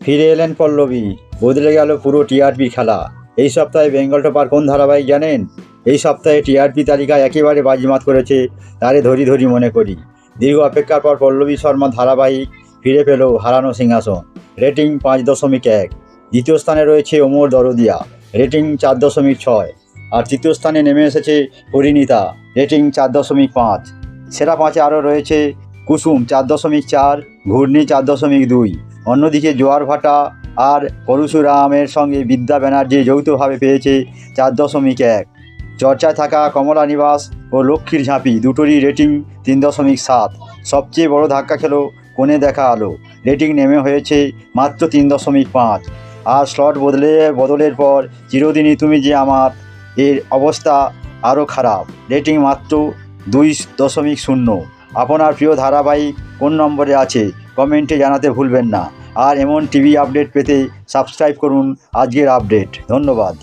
ফিরে এলেন পল্লবী, বদলে গেল পুরো টিআরপি খেলা। এই সপ্তাহে বেঙ্গল টপার কোন ধারাবাহিক জানেন? এই সপ্তাহে টিআরপি তালিকায় একেবারে বাজিমাত করেছে তারে ধরি ধরি মনে করি। দীর্ঘ অপেক্ষার পর পল্লবী শর্মা ধারাবাহিক ফিরে পেল হারানো সিংহাসন। রেটিং 5.1। দ্বিতীয় স্থানে রয়েছে ওমর দরদিয়া, রেটিং 4.6। আর তৃতীয় স্থানে নেমে এসেছে পরিণীতা, রেটিং 4.5। সেরা 5-এ আরও রয়েছে কুসুম 4.4, ঘূর্ণি 4.2। অন্যদিকে জোয়ার ভাটা আর পরশুরামের সঙ্গে বিদ্যা ব্যানার্জি যৌথভাবে পেয়েছে 4.1। চর্চায় থাকা কমলা নিবাস ও লক্ষ্মীর ঝাঁপি দুটোরই রেটিং 3.7। সবচেয়ে বড় ধাক্কা খেল কোণে দেখা আলো, রেটিং নেমে হয়েছে মাত্র 3.5। আর স্লট বদলের পর চিরদিনই তুমি যে আমার এর অবস্থা আরও খারাপ, রেটিং মাত্র 2.0। আপনার প্রিয় ধারাবাহিক কোন নম্বরে আছে কমেন্টে জানাতে ভুলবেন না। আর এমন টিভি আপডেট পেতে সাবস্ক্রাইব করুন আজকের আপডেট। ধন্যবাদ।